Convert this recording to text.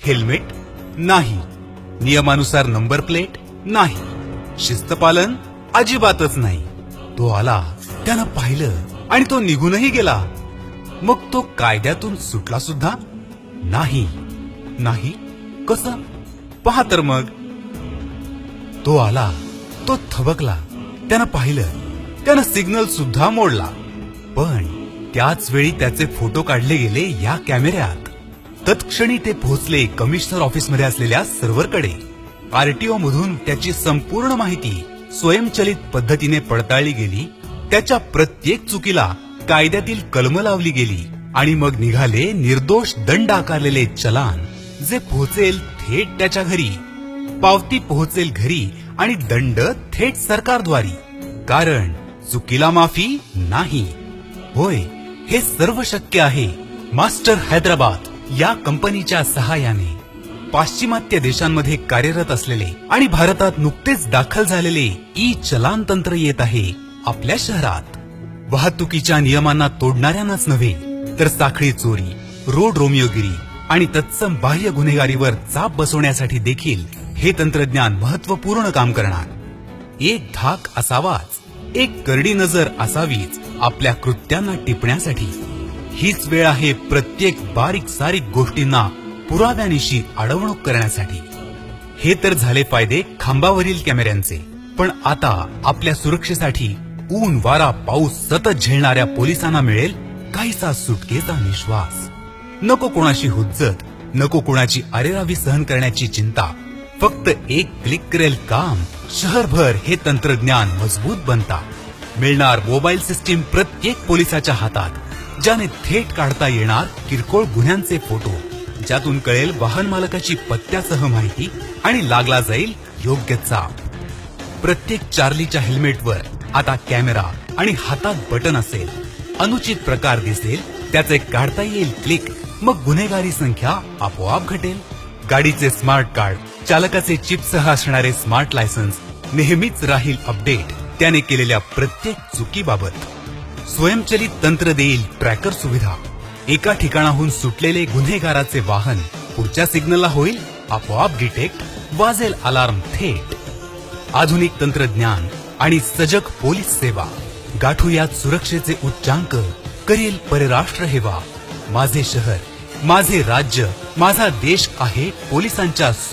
Helmet नाही, नियमानुसार number plate नाही, शिस्तपालन अजिबातच नाही. तो आला, त्यानं पाहिलं आणि तो निघूनही गेला. मग तो कायद्यातून सुटला सुद्धा नाही. नाही कसं? पहा तर मग. तो आला, तो थबकला, त्यानं पाहिलं, त्यानं सिग्नल सुद्धा मोडला. पण त्याच वेळी त्याचे फोटो काढले गेले या कॅमेऱ्यात. तत्क्षणी ते पोहोचले कमिशनर ऑफिसमध्ये असलेल्या सर्व्हरकडे. आरटीओ मधून त्याची संपूर्ण माहिती स्वयंचलित पद्धतीने पडताळली गेली. त्याच्या प्रत्येक चुकीला कायद्यातील कलम लावली गेली आणि मग निघाले निर्दोष दंड आकारलेले चलान, जे पोहोचेल थेट त्याच्या घरी. पावती पोहोचेल घरी आणि दंड थेट सरकारद्वारी. कारण चुकीला माफी नाही. होय, हे सर्व शक्य आहे मास्टर हैदराबाद या कंपनीच्या सहाय्याने. पाश्चिमात्य देशांमध्ये कार्यरत असलेले आणि भारतात नुकतेच दाखल झालेले ई चलान तंत्र येत आहे आपल्या शहरात. वाहतुकीच्या नियमांना तोडणाऱ्यांनाच नव्हे, तर साखळी चोरी, रोड रोमियोगिरी आणि तत्सम बाह्य गुन्हेगारीवर चाप बसवण्यासाठी देखील हे तंत्रज्ञान महत्वपूर्ण काम करणार. एक धाक असावाच, एक करडी नजर असावीच आपल्या कृत्यांना टिपण्यासाठी. हीच वेळ आहे प्रत्येक बारीक सारीक गोष्टींना पुराव्यानिशी अडवणूक करण्यासाठी. हे तर झाले फायदे खांबावरील कॅमेऱ्यांचे. पण आता आपल्या सुरक्षेसाठी ऊन वारा पाऊस सतत झेलणाऱ्या पोलिसांना मिळेल काहीसा सुटकेचा निश्वास. नको कोणाशी हुज्जत, नको कोणाची अरेरावी सहन करण्याची चिंता. फक्त एक क्लिक करेल काम, शहरभर हे तंत्रज्ञान मजबूत बनता. मिळणार मोबाईल सिस्टीम प्रत्येक पोलिसाच्या हातात, ज्याने थेट काढता येणार किरकोळ गुन्ह्यांचे फोटो, ज्यातून कळेल वाहन मालकाची पत्त्यासह माहिती आणि लागला जाईल योग्य चाप. प्रत्येक चार्लीच्या हेल्मेटवर आता कॅमेरा आणि हातात बटन असेल. अनुचित प्रकार दिसेल त्याचे काढता येईल क्लिक, मग गुन्हेगारी संख्या आपोआप घटेल. गाडीचे स्मार्ट कार्ड, चालकाचे चिपसह असणारे स्मार्ट लायसन्स नेहमीच राहील अपडेट त्याने केलेल्या प्रत्येक चुकीबाबत. स्वयंचलित तंत्र देईल ट्रॅकर सुविधा. एका ठिकाणाहून सुटलेले गुन्हेगाराचे वाहन पुढच्या सिग्नलला होईल आपोआप डिटेक्ट, वाजेल अलार्म थेट. आधुनिक तंत्रज्ञान आणि सजग पोलीस सेवा गाठूयात सुरक्षेचे उच्चांक, करील परराष्ट्र हेवा. माझे शहर, माझे राज्य, माझा देश आहे पोलिसांच्या